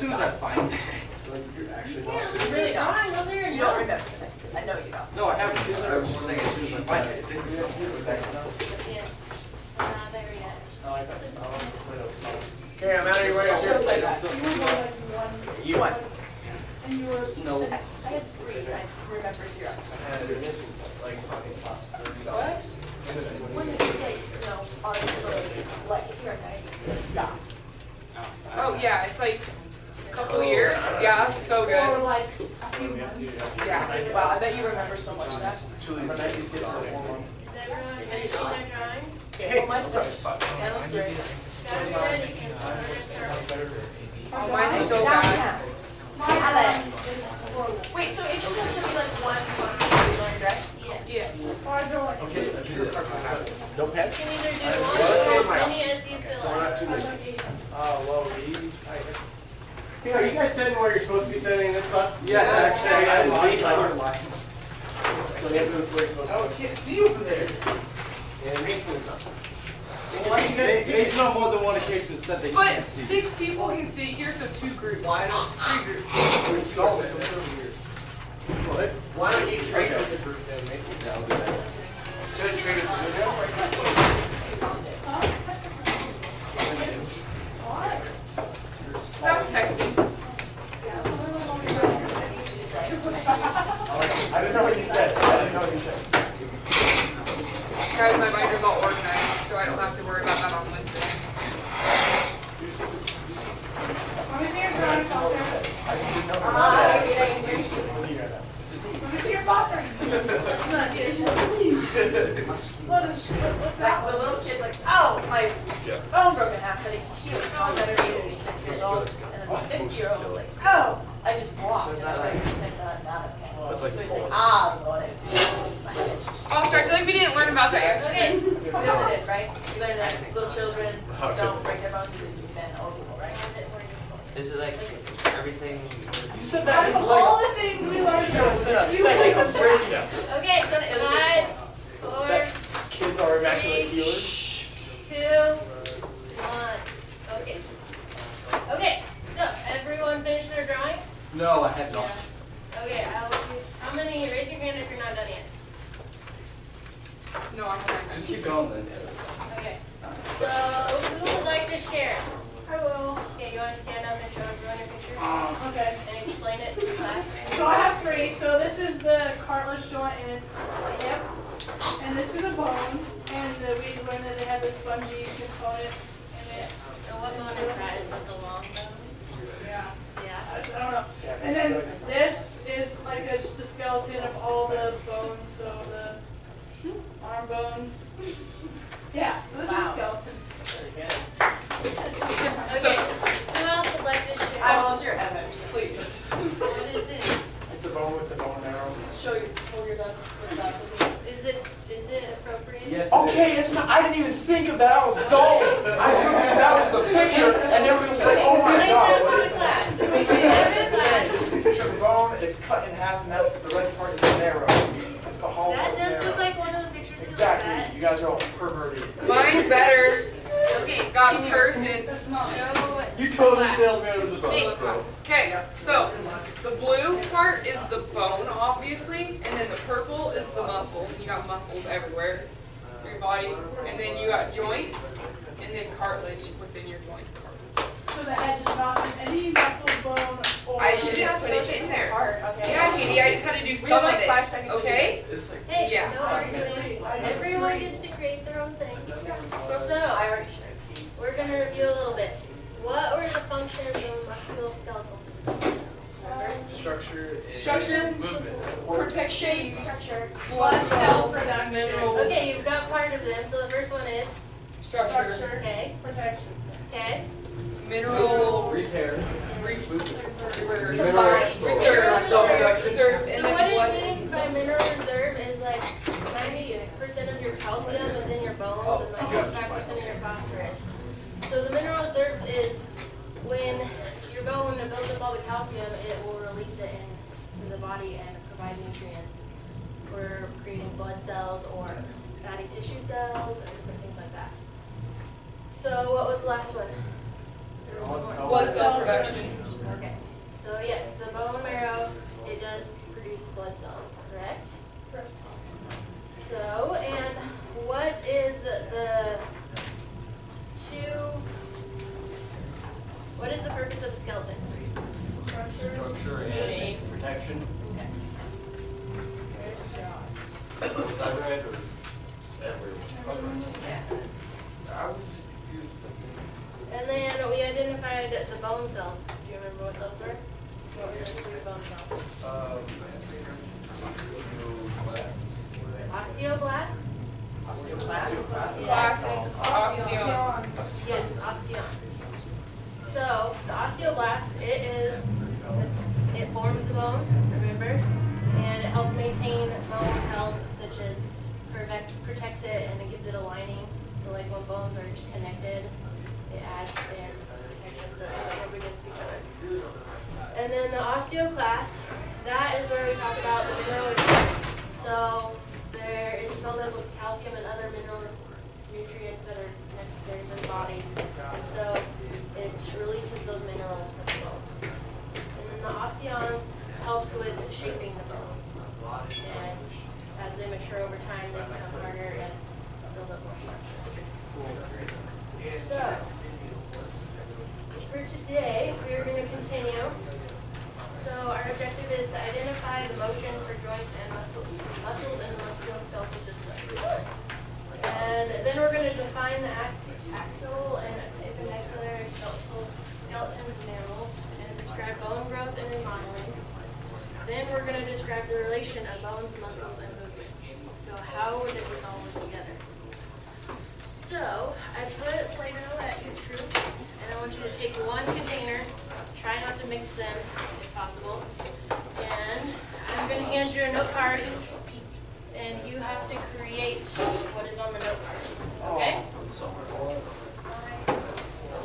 soon as I find it, like you're actually not. You really don't. You don't remember. I know you don't. No, I haven't. I was just saying as soon as I find it, it's in here. Yes. We're not there yet. I like that smell. Okay, I'm out of your way. Just like that. You won. And you were Smells. I had 3. I remember 0. You're missing like fucking plus $30. When did you say, like, if you're a stop. Oh yeah, it's like a couple years. Yeah, so or good. like a few months. Yeah. Wow, I bet you remember so much of that. Actually, my Nike's getting all 4 months. Is everyone finishing their drawings? Hey, Mine's finished. That looks great. Got it ready, you can start. Oh, mine's so bad. Wait, so it just has to be like one constant learned, right? Yes. no pets? You can either do one or as many as you feel like. Oh, well, hey, are you guys sitting where you're supposed to be sitting in this bus? Yes, actually, I am. lied. So you have to move where you're supposed to. I can't see over there. Yeah, Mason's up. Mason on more than one occasion said they But can't see. 6 people can sit here, so 2 groups. Why not? 3 groups. Why don't you trade with the group then, Mason? Yeah, I'll do that. Should I trade with the That was texting. I didn't know what you said. I didn't know what you said. Guys, my binder's all organized, so I don't have to worry about that on Wednesday. Let me see your drawings out there. Let me see your boss. What's that? The little kid, like, oh, my bone broke in half, but he was so better because he's 6 years old. And then the 50-year-old was like, oh, I just walked. And I'm like, not okay. So he's like, I'm going to. Oh, sorry, I feel like we didn't learn about that yesterday. We learned it, right? We learned that little children don't break their bones because you've been old people, right? Is it like everything? You said that That's is all like the things we learned about. within a second of breaking it. Okay, 5, 4, Kids are immaculate 3, healers. 2, 1. Okay. Okay, so everyone finished their drawings? No, I had not. Okay, how many? Raise your hand if you're not done yet. No, I'm not. Just keep going then. Okay. So who would like to share? I will. Okay, you want to stand up and show everyone your picture? Okay. And explain it to the class? So I have 3. So this is the cartilage joint and it's hip. And this is a bone. And we learned that they have the spongy components in it. And what bone is that? Is that the long bone? Yeah. Yeah. I don't know. And then this is like just the skeleton of all the bones. So the arm bones. Yeah. So this is a skeleton. Okay. Who else would like to share? I volunteer, Evan, please. What is it? It's a bone with a bone arrow. Show your, hold yours up with the glasses. Is it appropriate? Yes. Okay, it's not. I didn't even think of that. I was dull. I drew because that was the picture, and everyone was like, "Oh my Explain that to the god!" class. Yeah, this is a picture of the bone. It's cut in half, and that's the red part is the marrow. It's the hollow That of the does marrow. look like one of the pictures. Exactly. You guys are all perverted. Mine's better. Okay. Got person. Show You totally class. failed me over the Hey. bone. Okay, so the blue part is the bone, obviously, and then the purple is the muscles. You got muscles everywhere through your body, and then you got joints, and then cartilage within your joints. So the head is not in any muscle, bone, or... I should have put it in there. Part, okay. Yeah, Katie, I just had to do We some have of like 5 seconds it. to do Okay? this. Hey, Yeah. no arguing. Everyone gets to create their own thing. So, I already shared. we're going to review a little bit. What were the functions of the musculoskeletal system? Remember? Structure, Movement. protection, Structure. blood cells, production. minerals, Okay, you've got part of them. So the first one is, structure, okay, Protection. okay. mineral, Repair. reserve, and So then what blood. it means by mineral reserve is like 90% of your calcium is in your bones and like 95% of your phosphorus. So the mineral reserves is when your bone builds up all the calcium, it will release it into the body and provide nutrients for creating blood cells or fatty tissue cells and different things like that. So what was the last one? Blood cell production. Okay. So yes, the bone marrow, it does produce blood cells, correct? Correct. So, and what is what is the purpose of the skeleton? Structure and protection. Okay. Good job. Is that right, or everyone? And then we identified the bone cells. Do you remember what those were? What were the 3 bone cells? Osteoblasts? Blast and osteons. Yes, osteons. So the osteoblast, it forms the bone, remember? And it helps maintain bone health, such as protects it and it gives it a lining. So like when bones are connected, it adds in protection so it doesn't rub against each other. And then the osteoclast, that is where we talk about the mineral reserve. So there is filled up with calcium and other mineral nutrients that are necessary for the body. And so it releases those minerals from the bones. And then the osteons helps with shaping the bones. And as they mature over time, they become harder and build up more structure. So, for today, we are going to continue. So our objective is to identify the motion for joints and muscles in the musculoskeletal system. And then we're going to define the axial and appendicular skeletons of mammals and describe bone growth and remodeling. Then we're going to describe the relation of bones, muscles, and movement. So how would this all work together? So I put Play-Doh at your truth, and I want you to take one container, try not to mix them if possible, and I'm going to hand you a note card, and you have to create what is on the note card, okay? This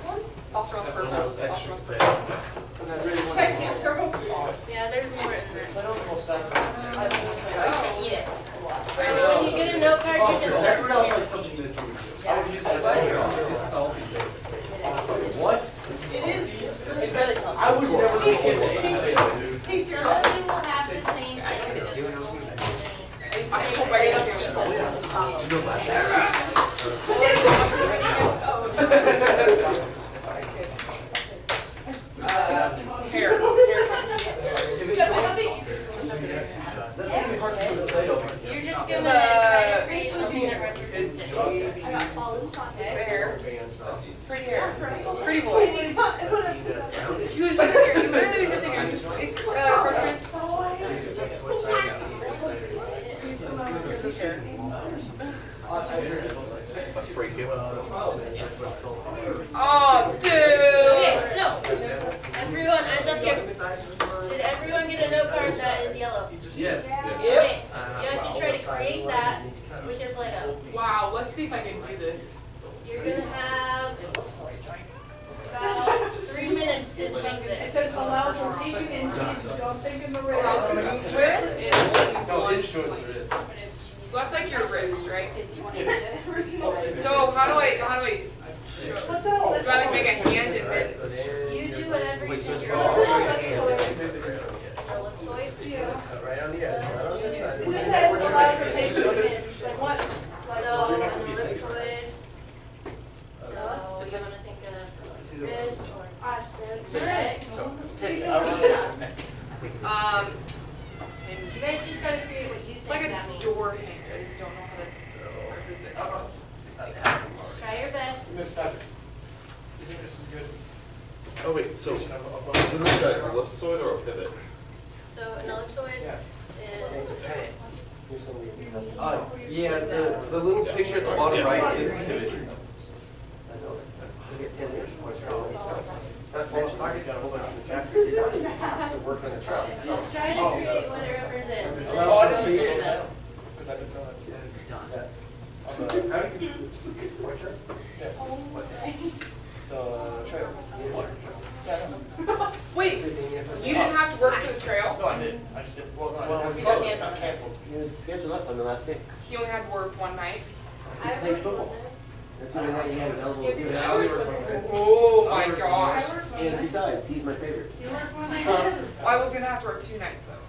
one? Yeah, there's more in there. Eat it. So when you get a note card, you can start from here. I would use it as a what? It is. It's really salty. I would never look at it. Taste your Some of you will have the same thing. I hope I get hair. You're just going to try to create something that represents it. Hair. Pretty hair. Pretty boy. You was just here. You literally just here. This hair. That's pretty cute. Oh, dude. Okay, so everyone, eyes up here. Did everyone get a note card that is yellow? Yes. Okay, you have to try to create that with your Play-Doh. Wow, let's see if I can do this. You're going to have about 3 minutes to check It this. says allow rotation and change, so I'm thinking the wrist. Twist and No, one. insurance there is. So that's like your wrist, right? So how do I What's that? do I like make a hand and then You do whatever you think you're What's ellipsoid. an Ellipsoid? Yeah. Right on the edge, right on this side. It just says allow rotation and hinge. Like what? So an ellipsoid. So you want to think of wrist or I said. neck. You guys just gotta create what you it's like think that a means. door hinge. I just don't know how to represent. Just try your best. Miss Patrick, you think this is good? Oh wait, so isn't this guy an ellipsoid or a pivot? So an ellipsoid is Yeah, the little picture at the bottom right is pivot. just try to create what it represents. Because I just know that. The trail. Wait, you didn't have to work for the trail? No, I didn't. I just didn't. Well, no, Well, it's not canceled. He was scheduled up on the last day. He only had to work one night. I would That's what I had. You had available. Oh my gosh. And besides, he's my favorite. You work one night. Well, I was gonna have to work 2 nights though.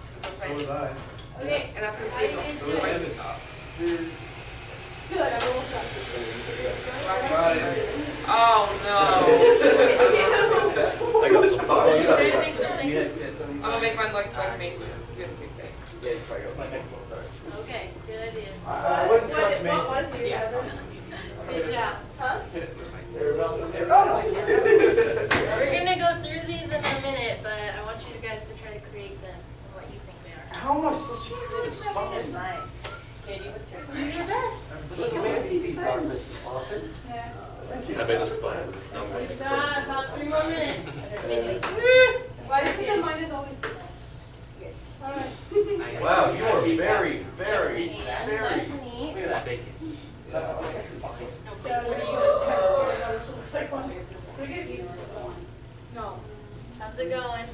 So was I. Okay. And that's because How do you Dave guys so do I it? ended up. Feel like I'm a little shocked. Got it. Oh no. I got some Are thoughts. you trying to make something? I'm gonna make mine like Mason. It's doing the same thing. Yeah, you probably got Okay, good idea. I wouldn't trust me. What was you? Good job. Huh? They're about to. We're gonna go through these in a minute, but I want you guys to try to create them and what you think they are. How am I supposed to create a spine? Here's mine. Katie, what's yours? Do your best. Look at me see darkness often. Yeah. I made a spine. We've got about 3 more minutes. Maybe. Why do you think that mine is always the best? Wow, you are very, very, And very. that's neat. Look at that bacon. It's like one. We get these. No. How's it going?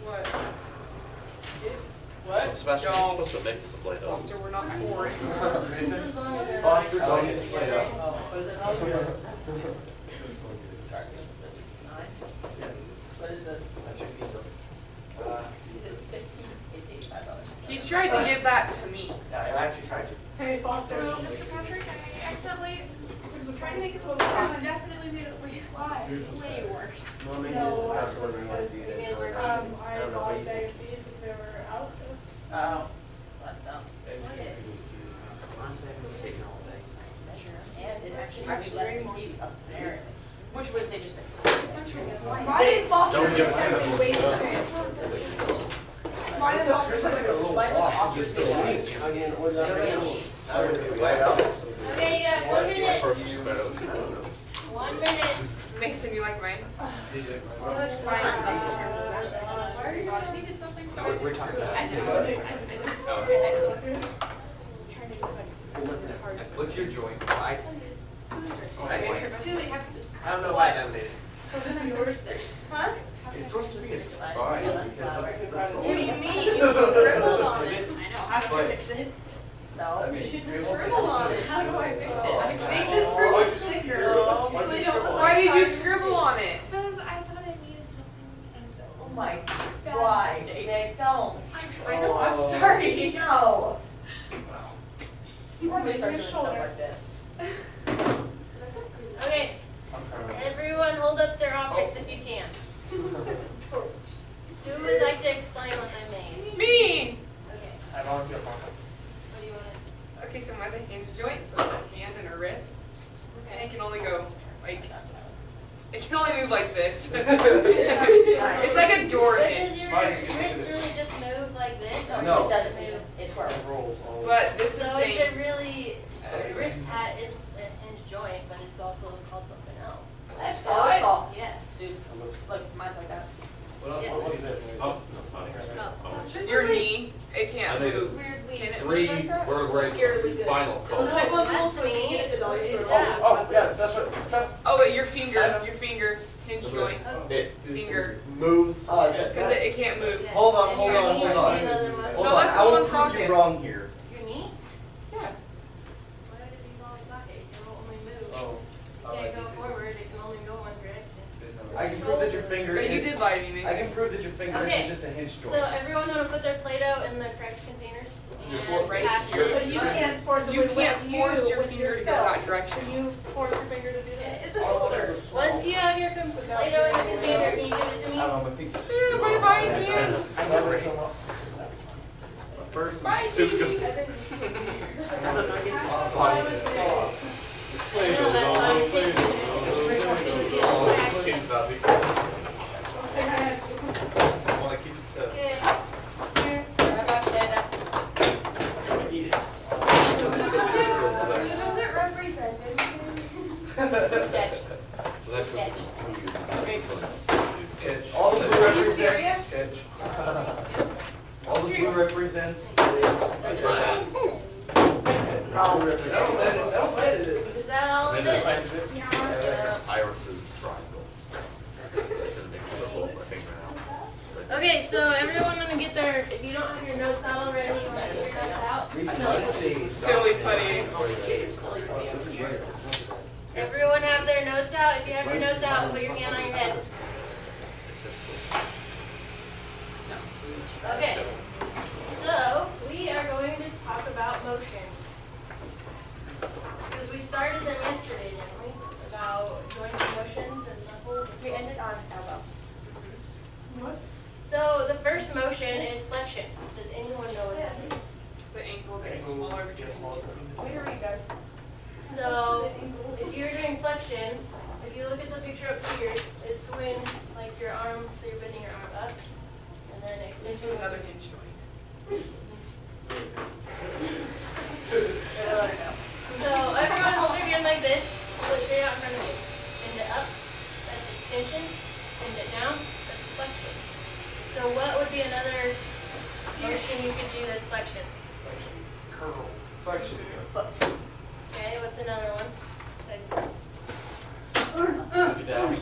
What? What? Sebastian, you're supposed to mix the Play-Doh. Foster, we're not poor anymore. Foster, don't get the Play-Doh. What is this? That's your pizza. Is it 15? It's $85. He tried to give that to me. Yeah, I actually tried to. Hey, Foster. So, Mr. Patrick, I accidentally was trying to make it a little fun. I definitely made it way worse. Well, maybe this is how someone realized you You guys were I bought their fees because they were out. Oh, that's dumb. Honestly, I was taking all day. And it actually was less than fees apparently. Which was they just missed. Why did Foster Don't give it to make them. me wait the same? Why did Foster There's like a little Mine was walk. off Just the a stage. week. Again, or the Okay, you got 1 minute. First is better. 1 minute. Mason, you like mine? Why are you trying to make it something so We're talking about. What's your joint? I don't know why I nominated. Huh? It's supposed to be a spine because that's What do you mean? You scribbled on it. I know. How do I fix it? No. You shouldn't scribble on it. How do I fix it? I made this for my sticker. So they don't Why did you scribble on it? Because I thought I needed something and Oh my, bad why? mistake. Nick, don't. I know, I'm sorry. No. You want me to Your start doing stuff shoulder. like this? Okay, everyone hold up their objects if you can. Who would like to explain what I made? Me! Okay, I volunteer for what do you want to? Okay, so mine's a hinge joint, so it's a hand and a wrist. And it can only go, like, it can only move like this. It's like a door But hinge. does your Mine, you can wrist think of really just move like this? No. It doesn't move. It twirls. rolls all But this is So is saying, it really, the wrist hat is a hinge joint, but it's also called something else? That's all. Yes. Dude, look, mine's like that. What else? Yes. What's this? Oh, that's funny. Oh. your knee, it can't move. Weirdly. Can it Three move like that? vertebrae spinal column. Oh, that's me. Oh, yes, that's what. Oh, wait, your finger, hinge joint, It finger. moves. Because it can't move. Yes. Hold on, And hold your on, knee hold would on. be another one. Hold No, on, let's I go will on prove socket. you wrong here. Your knee? Yeah. Why would it be wrong socket? It will only move. Oh. You can't go forward, it can only go one direction. I can prove that your finger But you is. did lie to me, I can Mason. prove that your finger Okay. isn't just a hinge So joint. everyone want to put their Play-Doh in the correct containers? You're And right pass here. it. But you can't forcibly You can't let force your with finger to go yourself. that direction. Can you force your finger to do that? It's a shoulder. Once you have your Play-Doh in the container, can you give it to I me? don't know, my finger's. Yeah, bye-bye again. I never so well. First, Bye, it's too Gigi. good. I know, that's why I'm taking it. Keep that because I want to keep it set. Okay. Does it represent anything? So that's what's Catch. All the blue represents. Catch. All the blue represents is. Is that that all it is? Irises, triangles. Gonna make a circle with my finger now. Okay, so everyone gonna get their, if you don't have your notes out already, you want to get your notes out. Silly putty. Everyone have their notes out. If you have your notes out, put your hand on your head. Okay, so we are going to talk about motions. Because we started them yesterday, didn't we? About joint motions and muscle. We ended on elbow. What? So the first motion is flexion. Does anyone know what that is? The ankle gets smaller between the two. Where are you guys? So if you're doing flexion, if you look at the picture up here, it's when like your arm, so you're bending your arm up, and then This extension. is another hinge joint. So everyone hold your hand like this, pull it straight out in front of you. Bend it up, that's extension. Bend it down, that's flexion. So what would be another motion you could do that's flexion? Curl. Flexion. Okay, what's another one? Look down.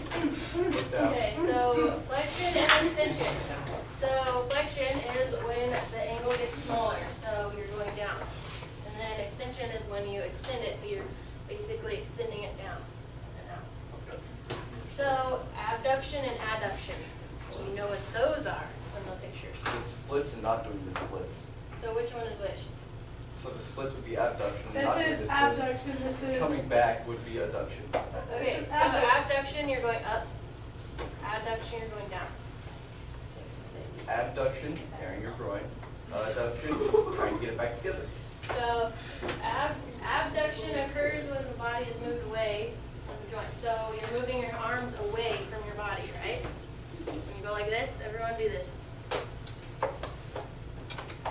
Look down. Okay, so flexion and extension. So flexion is when the angle gets smaller, so you're going down. And then extension is when you extend it, so you're basically extending it down and out. So abduction and adduction. Do you know what those are from the pictures? The splits and not doing the splits. So which one is which? So the splits would be abduction, not doing the This is splits. abduction, this is. Coming back would be adduction. Okay, This is so abduction. abduction, you're going up. Adduction, you're going down. Abduction, carrying your groin. Adduction, trying to get it back together. So abduction occurs when the body is moved away from the joint. So you're moving your arms away from your body, right? When you go like this, everyone do this.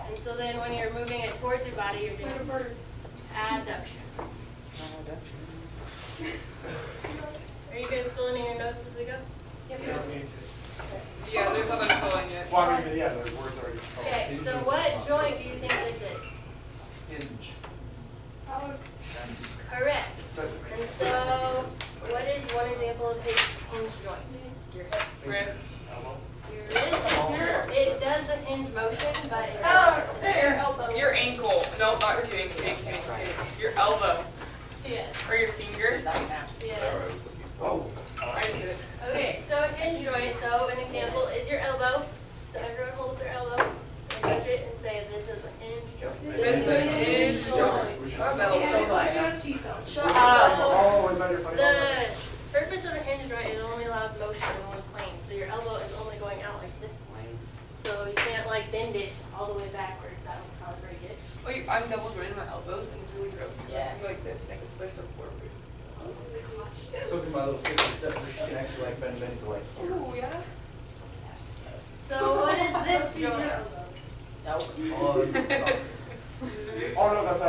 And so then when you're moving it towards your body, you're doing adduction. Are you guys filling in your notes as we go? Yep. Yeah, there's nothing pulling it. Well, I mean, yeah, the word's already. Okay, so what joint do you think this is? Hinge. Correct. It says it right And so what is one example of a hinge joint? Your hip. Wrist. Your wrist, it does a hinge motion, but it's Oh, there, elbow. Your ankle. No, not kidding. Your elbow. yes. Or your finger. Yes. Oh. I did it. Okay, so a hinge joint, so an example is your elbow. So everyone hold up their elbow and touch it and say this is a hinge joint. This is a hinge joint. Not metal joint. Oh, is that your funny The purpose of a hinge joint is it only allows motion in one plane. So your elbow is only going out like this way. So you can't like bend it all the way backwards. That would probably break it. Oh, I'm double jointed my elbows and it's really gross. Yeah. I go like this and I can push them forward. So can my little sister, except for she can actually like bend to like. Ooh, yeah. So what is this joint? Oh, no, that's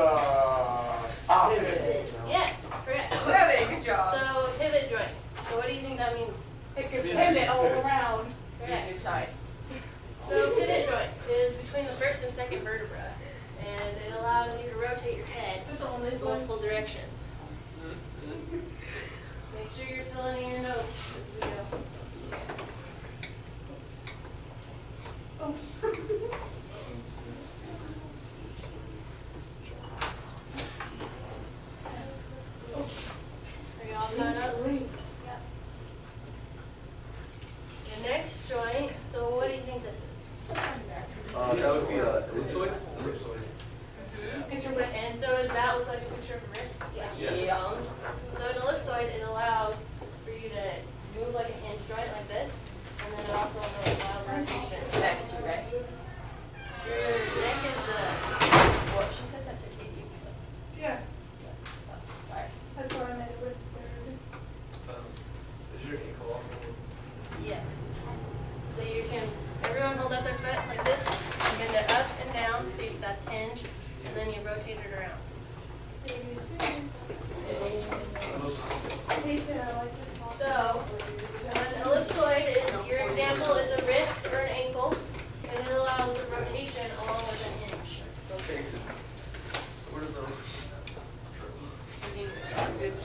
pivot. Yes, correct. Kevin, good job. So pivot joint. So what do you think that means? It could pivot all around. Correct. So pivot joint is between the first and second vertebra, and it allows you to rotate your head in multiple directions. Make sure you're filling in your notes as we go. Are you all caught up? Yep. The next joint, so what do you think this is? That would be a ellipsoid. And so does that look like a picture of a wrist? Yeah. So an ellipsoid, it allows for you to move like a hinge joint like this, and then it also allows rotation. Neck too, right? Your neck is What, she said that's a baby. Yeah, Sorry. that's what I meant with Is your ankle also? yes. So you can, everyone hold up their foot like this, bend it up and down, see that's hinge, and then you rotate it around. So, an ellipsoid is, your example is a wrist or an ankle, and it allows a rotation along with a hinge. Okay. What are those? Is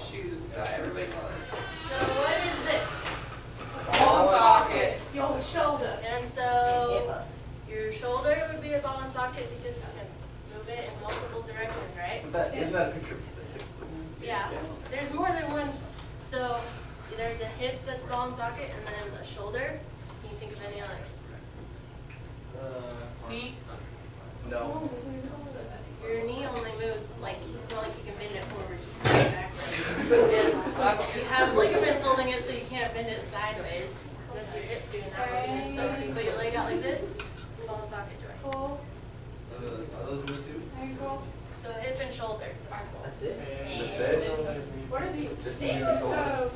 that everybody knows. So what is this? Ball and socket. The old shoulder. And so your shoulder would be a ball and socket because you can move it in multiple directions, right? Isn't that a picture? Yeah. There's more than one. So there's a hip that's ball and socket, and then a shoulder. Can you think of any others? Knee. No. Your knee only moves like it's not like you can bend it forward, just bend it backwards. And you have ligaments holding it, so you can't bend it sideways. That's your hip doing that motion. So if you put your leg out like this, it's a ball and socket joint. Pull, Are those the two? ankle. So hip and shoulder. That's it? That's it? What are these? This These is are the toes.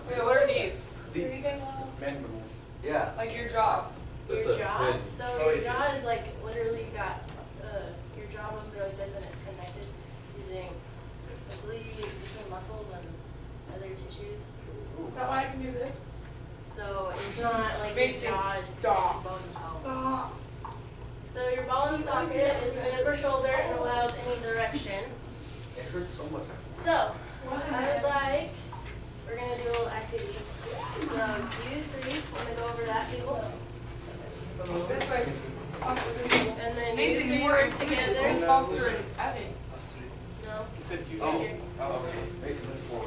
Wait, what are these? Breathing. mandibles. Yeah. Like your jaw. Your That's a jaw. twin. So Oh, your it jaw is like literally got your jawbone's really this and it's connected using I believe between muscles and other tissues. Is that why I can do this? So it's not like Makes your it jaw is stop. bone to bone. Stop. So your ball and socket is the hip or shoulder and allows any direction. It hurts so much. So I would like we're gonna do a little activity. So you three want to go over that table. This way. And then Mason, you you three were work included together. with Foster and Evan. No. He said you. Oh, okay. Mason, that's four.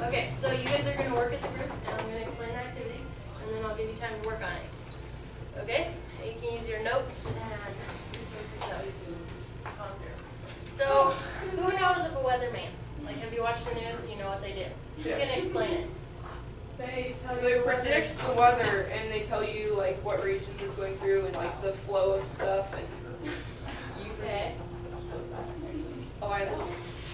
Okay, so you guys are going to work as a group, and I'm going to explain the activity, and then I'll give you time to work on it. Okay? You can use your notes and resources that we can conquer. So, who knows of a weatherman? Like, have you watched the news? You know what they do. You can explain it. They tell They you what predict the weather and they tell you like what regions it's going through and like the flow of stuff and Okay. oh I know.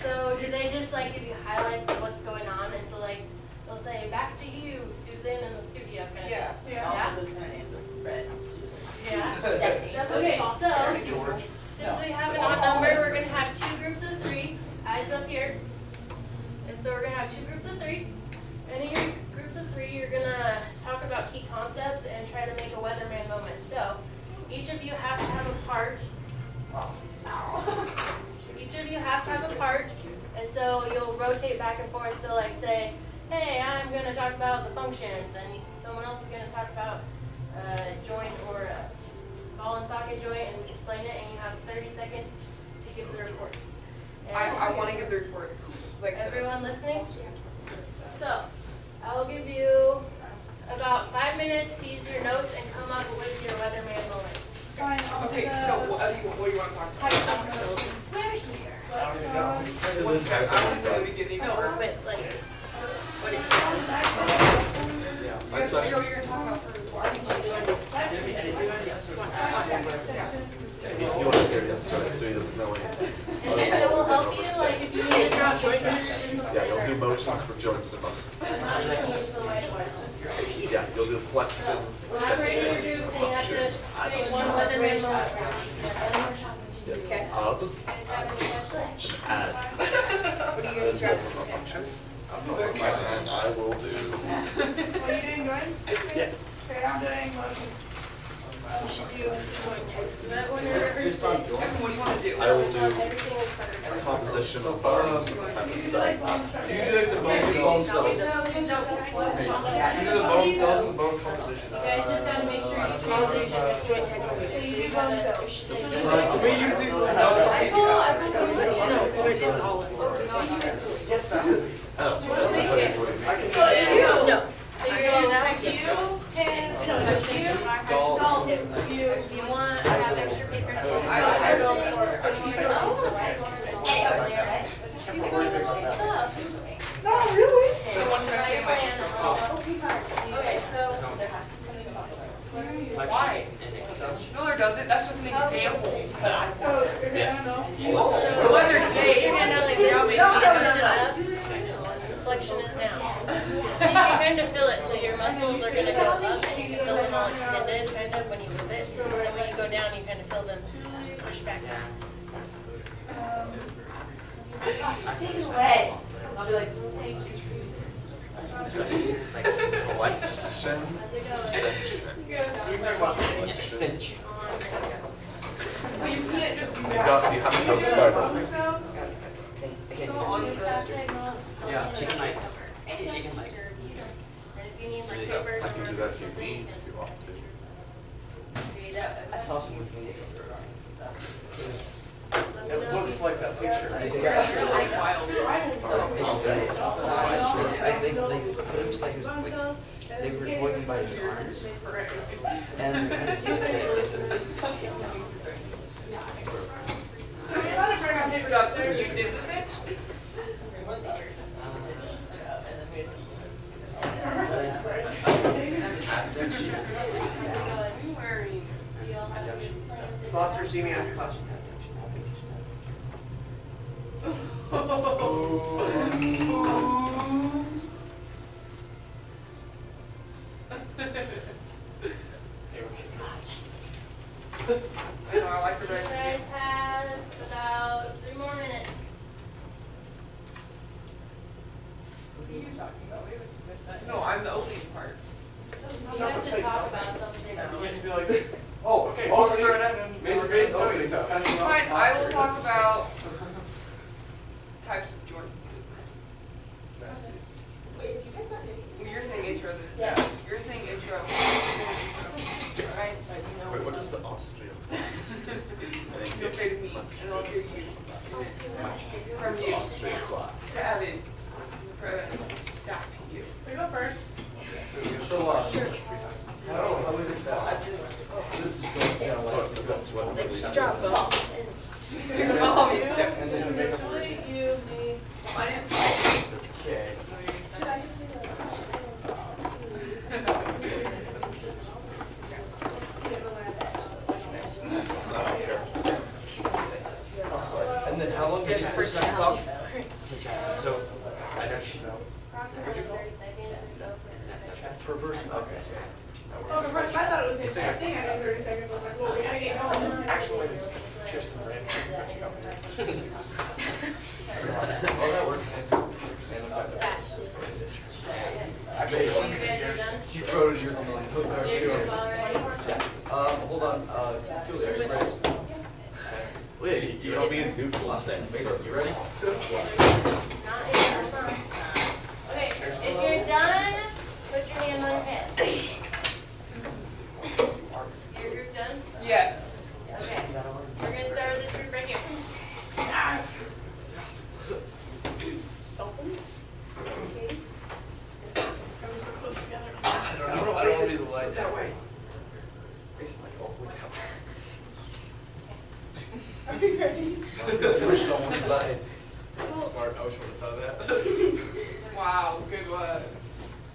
So, do they just like give you highlights of what's going on, and so like they'll say back to you, Susan, in the studio kind of Yeah. thing? Yeah. Yeah. Those kind of names like Fred, Susan. Yeah. Stephanie. Okay, so George. since we have an odd number, we're gonna have 2 groups of 3. Eyes up here. And so we're gonna have 2 groups of 3. And in your groups of 3, you're gonna talk about key concepts and try to make a weatherman moment. So each of you have to have a part. Each of you have to have a part, and so you'll rotate back and forth. So like say, hey, I'm gonna talk about the functions, and someone else is gonna talk about joint or ball and socket joint and explain it, and you have 30 seconds to give the reports. And I want to give the reports. Like everyone listening? So, I will give you about 5 minutes to use your notes and come up with your weatherman moment. Fine, I'll do Okay, the- so what do you want to talk about? We're here. I want to say the beginning. No, but like, what is this? Yeah. You guys know what you're going to talk about first. You want to hear this, right? So he doesn't know anything. And if it will help you, like if you need to draw pictures. Yeah, you'll do motions for joints and muscles. Yeah, you'll do flex and Collaborate in your extension. group, and you have to create one weatherman moment. Okay. Up, add. What are you going to try? Functions. And I will do. What are you doing, Gordon? Yeah. Okay, I'm doing motion. That one is Just on Evan, what do you want to do? I will do everything is better. composition of bones and type of You like cells. bone You structure? do like the bone cells. You do the bone cells and the bone composition. You guys just gotta make sure you So you do bone cells. We use these. No, but it's all. No. If you want, I have extra paper. Not really. So what should I say? Why? No, there doesn't. That's just an example. So you're gonna know. The weather today. Your hand out like this, make sure you lift it up. Flexion is down. So you can kind of feel it, so your muscles are gonna go up, and you can feel them all extended, kind of, when you move it. And then when you go down, you kind of feel them push back down. Take it away. I'll be like, Flexion, extension. Extension. But you can't just do You that. got, you have to go spiral. Yeah, she can like, she can like. And if you need like So, papers I can do or that to your knees if you want to. I saw some with me. It looks like that picture. You're like wild. I think they put him just like he was like, they were holding him by his arms. And they're kind of You did this next? abduction. I'm wearing. Foster, see me after class. I know, I like the you red. guys have about 3 more minutes. What are you talking about? We were just gonna say. No, I'm the opening part. You have to talk about something. You get to be like, oh, okay, Foster, Mason Bates opening stuff. Fine, I will talk about types of joints and movements. Well, you're saying intro, Yeah. you're saying intro. Right? Wait, what is the osteoclast? You'll say to me, and I'll hear you. From you Osteoclast. to Evan, back to you. We go first. So, how would it that? This is going down like That's what I'm really Drop ball. You're always there. and then you make up. Usually you need. Okay. Should I just say that? And then how long did you push that up? So, I don't know. Approximately 30 seconds or so. Per person, okay. Oh, the first, I thought it was the same thing. I did 30 seconds. I was like, well, we gotta get going. Actually, it's just a random stretching up there. Oh, that works. Actually, You guys are done? you throw it your You're already? hold on, Julie, are you ready? Wait, you don't be in neutral stance. Mason, you ready? Not yet, hold on. Okay, if you're done, put your hand on your head. You're done? Yes. Okay. We're gonna start with this group right here. Yes. We're so close together. I don't know, Mason, flip that way. Mason, like, oh, Are you ready? push it on one side. Smart, I wish I would have thought of that. Wow, good one.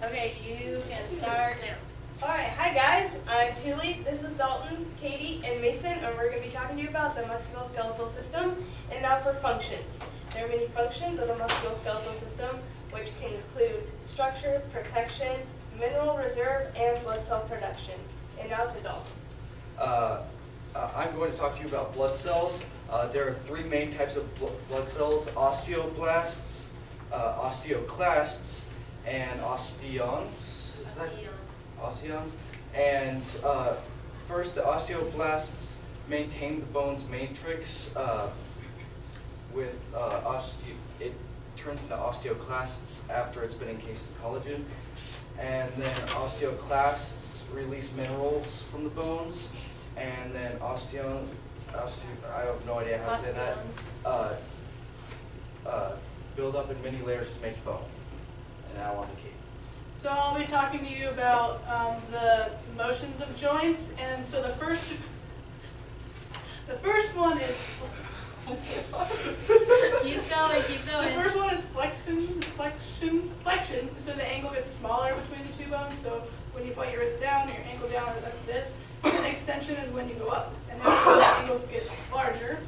Okay, you can start now. Alright, hi guys, I'm Tilly, this is Dalton, Katie, and Mason, and we're going to be talking to you about the musculoskeletal system, and now for functions. There are many functions of the musculoskeletal system, which can include structure, protection, mineral reserve, and blood cell production. And now to Dalton. I'm going to talk to you about blood cells. There are 3 main types of blood cells: osteoblasts, osteoclasts, and osteons. Is that osteons? And first, the osteoblasts maintain the bone's matrix with it turns into osteoclasts after it's been encased in collagen. And then osteoclasts release minerals from the bones. And then I have no idea how to say that, build up in many layers to make bone. And now on to Kate. So I'll be talking to you about the motions of joints, and so the first one is Keep going, keep going. the first one is flexion. So the angle gets smaller between the 2 bones. So when you put your wrist down, your ankle down, that's this. And then extension is when you go up, and then the angles get larger.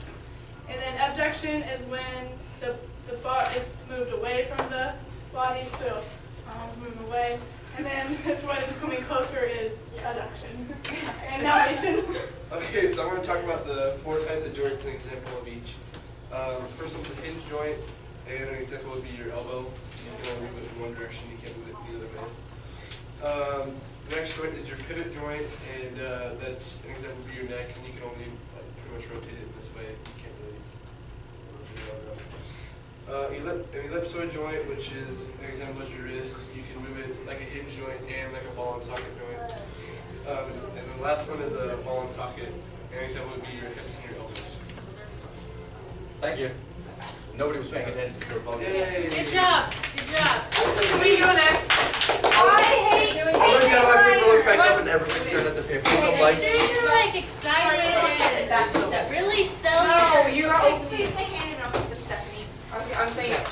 And then abduction is when the bar is moved away from the body, so moving away. And then it's when it's coming closer is adduction. And now Mason. Okay, so I'm going to talk about the 4 types of joints, an example of each. First one's a hinge joint, and an example would be your elbow. You can only move it in one direction, you can't move it the other way. The next joint is your pivot joint, and that's an example would be your neck, and you can only pretty much rotate it this way. You can't really rotate it all around. An ellipsoid joint, which is an example is your wrist. You can move it like a hinge joint and like a ball and socket joint. And then the last one is a ball and socket. An example would be your hips and your elbows. Thank you. Nobody was paying attention to her phone. Good job. Good job. Where do you go next? I hate doing I'm gonna get my paper look back What? up and everybody staring at the paper. So Make like, sure you're like excited and really sell No, your. you're Please say hand it over to Stephanie. I'm saying it.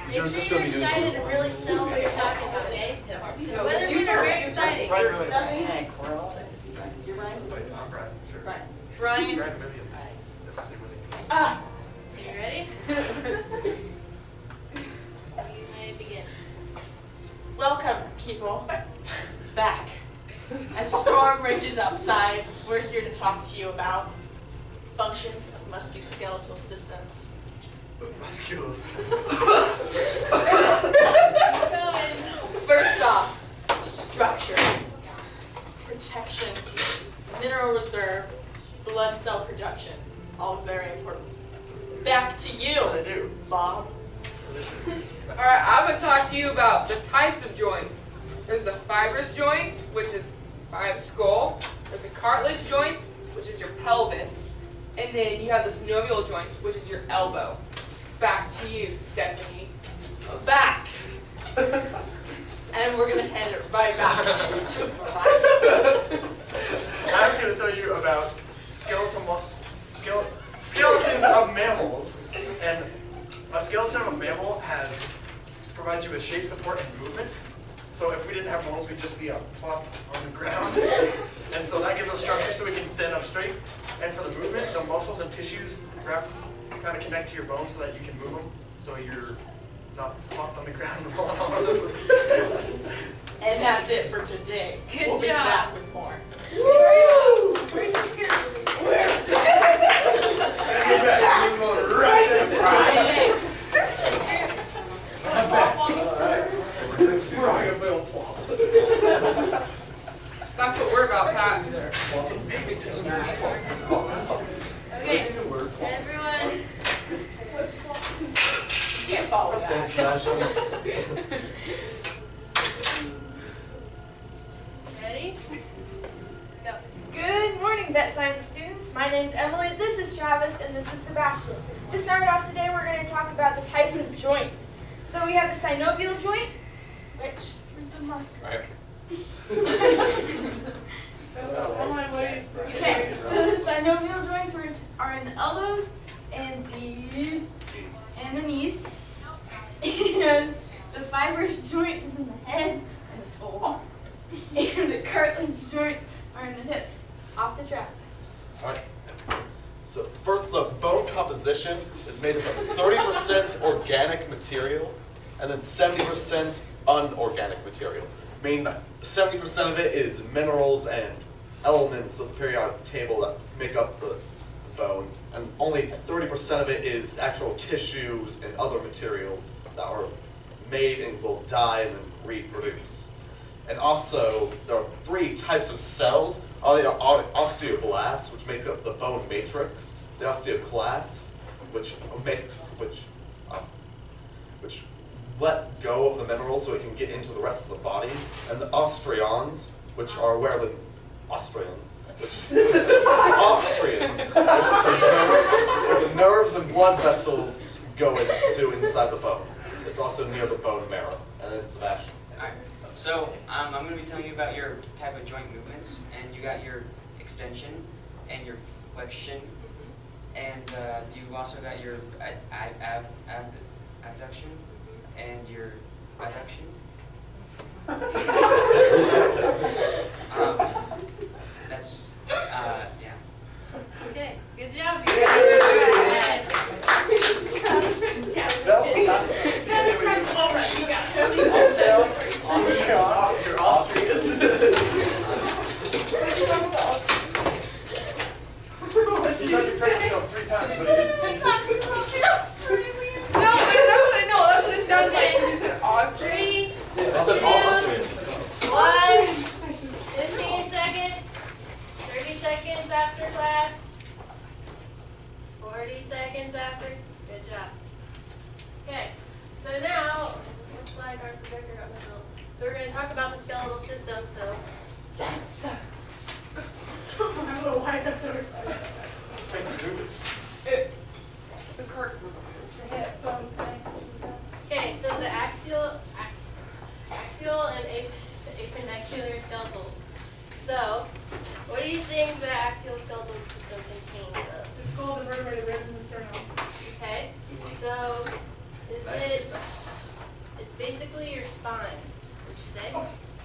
Make sure you're excited and really sell what you're talking about, okay? Whether you you're are very excited. Brian, You're Ryan? I'm Brian, sure. Brian. Brian Brian. Williams. That's the same with English. Ah! You ready? You may begin. Welcome, people, back. As the storm rages outside, we're here to talk to you about functions of musculoskeletal systems. Musculus. First off, structure, protection, mineral reserve, blood cell production, all very important. Back to you, Bob. Alright, I'm going to talk to you about the types of joints. There's the fibrous joints, which is by the skull. There's the cartilage joints, which is your pelvis. And then you have the synovial joints, which is your elbow. Back to you, Stephanie. Back. And we're going to hand it right back to Brian. I'm going to tell you about skeletons of mammals. And a skeleton of a mammal provides you with shape, support, and movement. So if we didn't have bones, we'd just be a plop on the ground. And so that gives us structure so we can stand up straight. And for the movement, the muscles and tissues kind of connect to your bones so that you can move them, so you're not plopped on the ground and rolling all over the And that's it for today. Good We'll be job. back with more. Woo! Where's the scarecrow? right into Brian. That's what we're about, Pat. Okay, everyone. You can't follow that. Ready? Go. Good morning, Vet Science students. My name's Emily, this is Travis, and this is Sebastian. To start off today, we're going to talk about the types of joints. So we have the synovial joint, which is the marker. Right. Okay, so the synovial joints are in the elbows and the knees. And the fibrous joint is in the head and the skull. And the cartilage joints are in the hips. Off the tracks. All right. So first, the bone composition is made up of 30% organic material and then 70% unorganic material. Meaning that 70% of it is minerals and elements of the periodic table that make up the bone, and only 30% of it is actual tissues and other materials that are made and will die and then reproduce. And also, there are 3 types of cells. The osteoblasts, which makes up the bone matrix. The osteoclasts, which let go of the minerals so it can get into the rest of the body. And the ostrions, which are where the the nerves and blood vessels go into inside the bone. It's also near the bone marrow. And then Sebastian. Alright, so I'm going to be telling you about your type of joint movements, and you got your extension and your flexion, and you also got your abduction and your adduction. That's, yeah. Okay, good job. All right, you got it. You're Austrians. You tried to correct yourself 3 times, but you didn't. No, that's what it sounded like when you said Austrian. 3, 2, I said Austrian. 1. 15 seconds. 30 seconds after class. seconds after. Good job. Okay, so now, looks like our projector got moved. So we're going to talk about the skeletal system. So, yes, sir. I don't know why I got so excited. The cart. The hip bone thing. Okay, so the axial and appendicular skeletal. So, what do you think the axial skeletal system contains of? The skull, the vertebrae, the ribs, and the sternum. Okay, so it's basically your spine, would you say?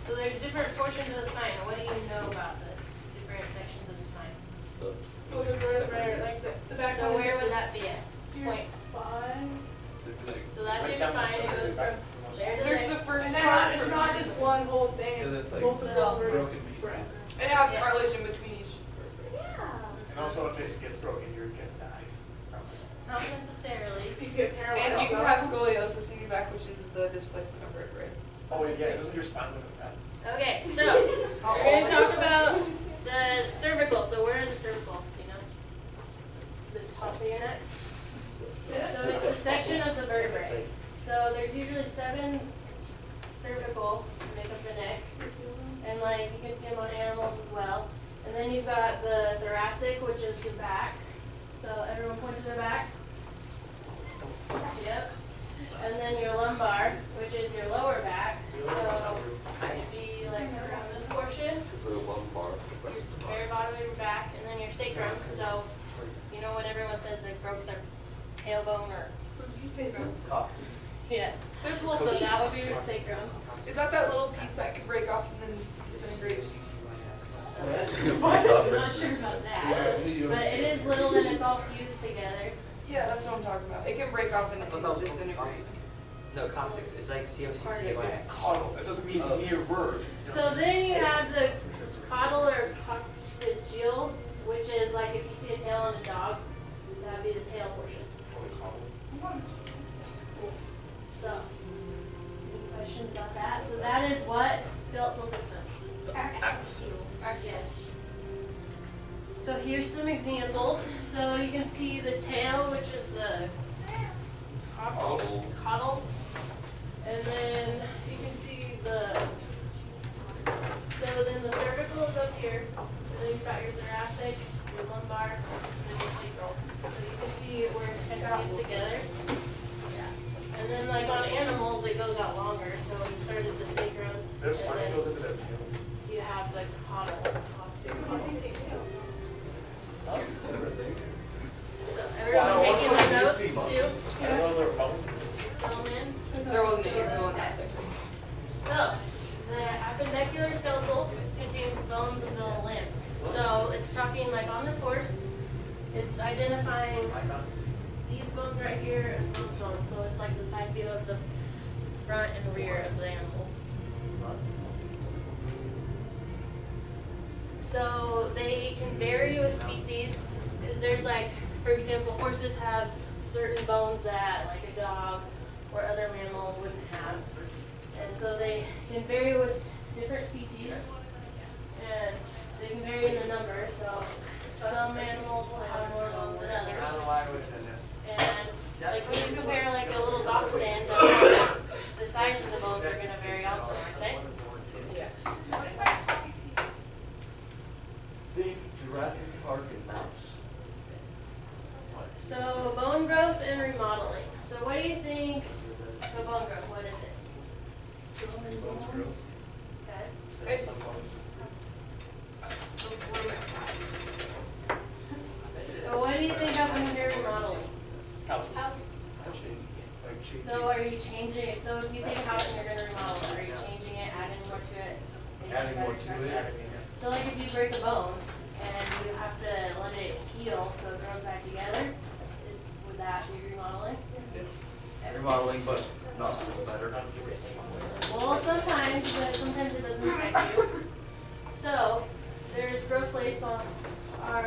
So there's different portions of the spine. What do you know about the different sections of the spine? Well, the vertebrae, like the back. So where would that be at? Your Point. spine. So that's your spine. It goes from there to There's there. the first And part. it's not just one whole thing, Is it's this like multiple broken vertebrae. And it has cartilage in between each. Yeah. And also, if it gets broken, you're gonna die. Not necessarily. If you get paralyzed. And you can have scoliosis in your back, which is the displacement of vertebrae. Oh, yeah, doesn't your spine look like that? Okay, so we're going to talk about the cervical. So where is the cervical? You know, the top of your neck. So it's the section of the vertebrae. So there's usually 7 cervical to make up the neck, and like you can see them on animals as well. And then you've got the thoracic, which is your back. So everyone point to their back. Yep. And then your lumbar, which is your lower back. So it would be like around this portion. Is it a lumbar? That's the Very bottom of your back, and then your sacrum. So you know when everyone says they broke their tailbone or Coccyx. yeah. There's So little that would be pieces. your sacrum. Is that little piece that could break off and then disintegrate? I'm not sure about that, but it is little and it's all fused together. Yeah, that's what I'm talking about. It can break off and it can disintegrate. No, coccyx. It's like It's caudal, that doesn't mean near word. So then you have the caudal or coccygeal, which is like if you see a tail on a dog, that would be the tail portion. So, any questions about that? So that is what skeletal system? Axial. So here's some examples. So you can see the tail, which is the caudal. And then you can see so then the cervical is up here. And then you've got your thoracic, your lumbar, and then your sacral. So you can see where it's kind of fused together. Yeah. And then like on animals, it goes out longer. So you start at the sacrum. Their and spine then goes into their tail. you have the caudal. So everyone taking the notes too? I know their bones. Fill 'em in. There wasn't any fill in that section. So, the appendicular skeletal contains bones of the limbs. So, it's talking like on this horse, it's identifying these bones right here and those bones. So, it's like the side view of the front and rear of the animals. So, they can vary with species because there's like, for example, horses have certain bones that like a dog or other mammals wouldn't have. And so they can vary with different species, and they can vary in the number. So some animals will have more bones than others. And like when you compare like a little dachshund to others, the size of the bones are going to vary also, aren't they? Think Jurassic Park and mouse. So bone growth and remodeling. So what do you think? So bone growth, what is it? Okay. It's So what do you think of when you're remodeling? Houses. So are you changing it? So if you take a house and you're going to remodel it, are you changing it, adding more to it? Adding more to it. So like if you break a bone and you have to let it heal so it grows back together, would that be remodeling? Remodeling, but not so better. Well, sometimes, but sometimes it doesn't affect you. So there's growth plates on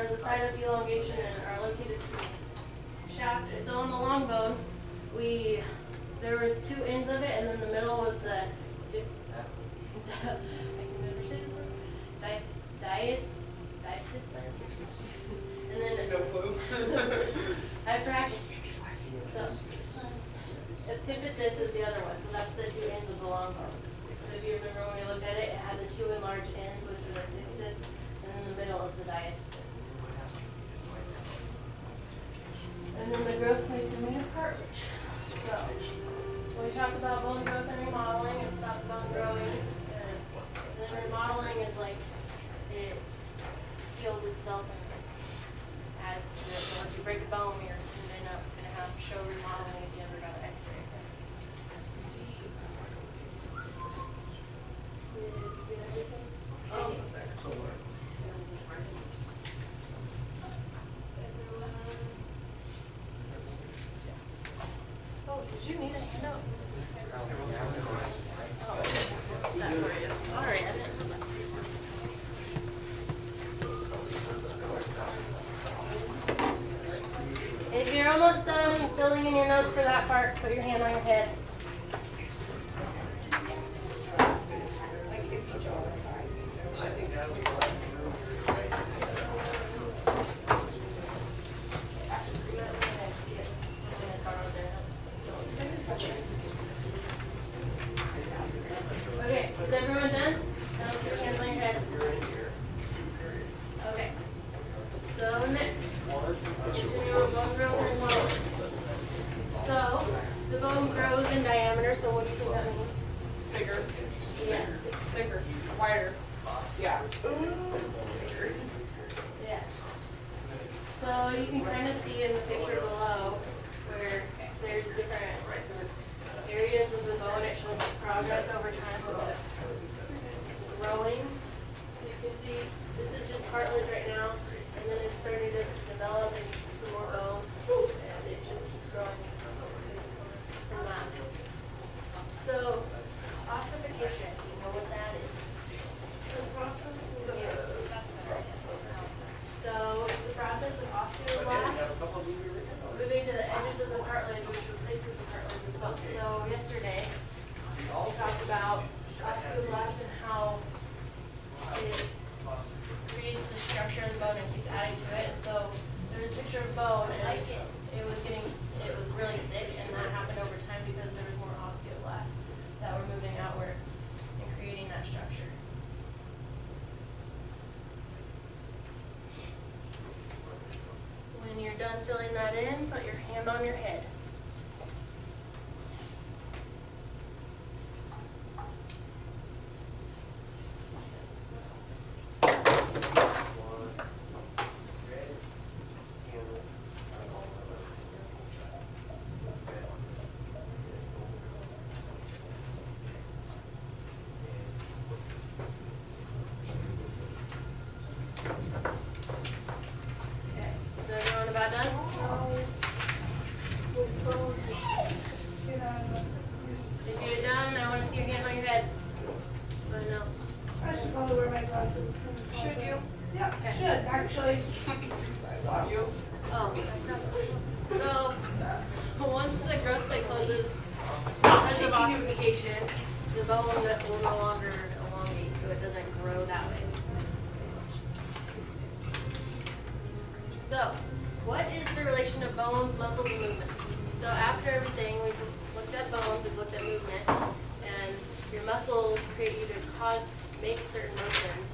the side of elongation and are located shaft. So on the long bone, there was 2 ends of it, and then the middle was the I can never say this word. Diaphysis. And then no clue. I practiced it before. So, epiphysis is the other one. So that's the two ends of the long bone. So if you remember when we looked at it, it has the two enlarged ends, which are the epiphysis, and in the middle is the diaphysis. And then the growth plates are made of cartilage. So, when we talk about bone growth and remodeling, it's about bone growing. And then remodeling is like it heals itself and adds to it. So if you break a bone, you're not going to have show remodeling if you ever got an X-ray. Oh, did you need a handout? Sorry, I didn't. If you're almost done filling in your notes for that part, put your hand on your head. Like, is each jaw size? I think that would be Okay, is everyone done? Now put your hands on your head. Okay. So next, continue on bone growth and remodeling. So the bone grows in diameter. So what do you think that means? Bigger, Yes. thicker, wider. Yeah. Yeah. So you can kind of see in the picture below where there's different areas of the bone. It shows the progress over time of it growing. So you can see this is just cartilage right now, and then it's starting to develop and some more bone, and it just keeps growing from that. So ossification, you know what that is? Yes. So it's the process of osteoblasts moving to the edges of the cartilage, which replaces the cartilage as well. So yesterday, we talked about osteoblasts and how it creates the structure of the bone and keeps adding to it. And so there's a picture of bone, and it was really thick, and that happened over time because there was more osteoblasts that were moving outward and creating that structure. When you're done filling that in, put your hand on your head. Okay, is everyone about done? If you're done, I want to see your hand on your head. So I know. I should probably wear my glasses. Should you? Yeah, I should, actually. You? Oh. So, once the growth plate closes, because of ossification, the bone will no longer elongate, so it doesn't grow that way. So, what is the relation of bones, muscles, and movements? So after everything, we've looked at bones, we've looked at movement, and your muscles create you to make certain motions.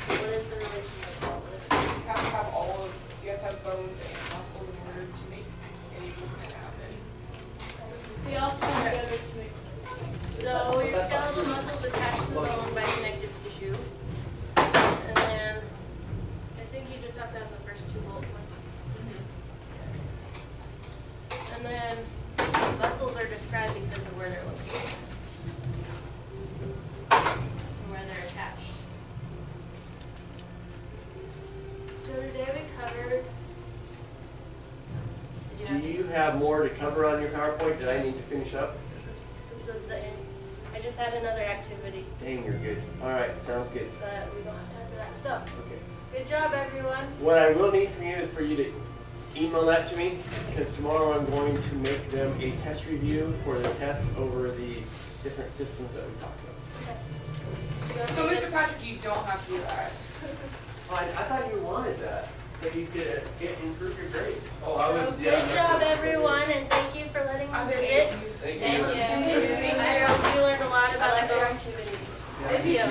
What is the relation of all this? You have to have bones and muscles in order to make any movement happen. They all come together to make. So your skeletal muscles attach to the bone by connective tissue. And then I think you just have to have the first two bullet points. And then muscles are described because of where they're located and where they're attached. So today we covered. Do you have more to cover on your PowerPoint that I need to finish up? This was the end. I just had another activity, Dang, you're good. All right, sounds good. but we don't have time for that. So, Okay. good job, everyone. What I will need from you is for you to email that to me, because tomorrow I'm going to make them a test review for the tests over the different systems that we talked about. So, Mr. Patrick, you don't have to do that. I thought you wanted that. so you could improve your grade. Oh, I Well, would, good yeah. job, everyone, and thank you for letting me visit. Thank Thank you. you. I hope you learned a lot I about like the their activity. video. I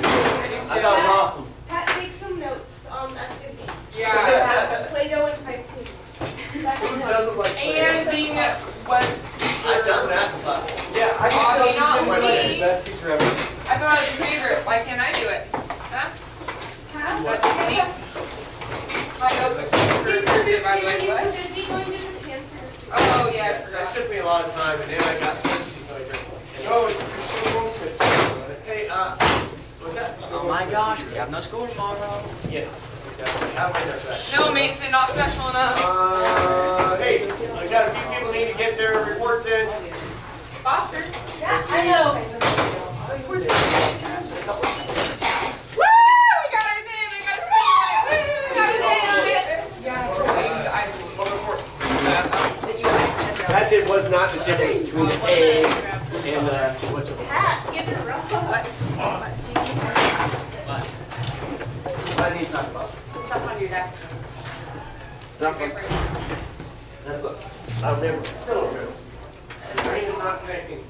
thought it was awesome. Pat, take some notes on activities. Yeah. Play-Doh and pipe too. Who doesn't like And being a web I've done that in class. Yeah, I can tell Okay, you've not been like me. the best teacher ever. I thought it was your favorite. Why can't I do it? Huh? That's me. My notebook's for Thursday, by the way. What? Busy going to the cancers. Oh, yeah, I That forgot. took me a lot of time, and then I got thirsty, so I drank one. Oh, it's Hey, what's that? Oh my gosh, we have no school tomorrow. Yes. How am I done that? No, Mason, not special enough. Hey, I got a few people need to get their reports in. Foster. Yeah, I know. Woo! We got ours in! We got ours in! Woo! We got ours in! Yeah, That was not the difference between the A and what you Pat, give it a rough. I need to talk about. Stuff on your desk. Stuff on. That's what. I remember. Still remember. The brain is not connecting.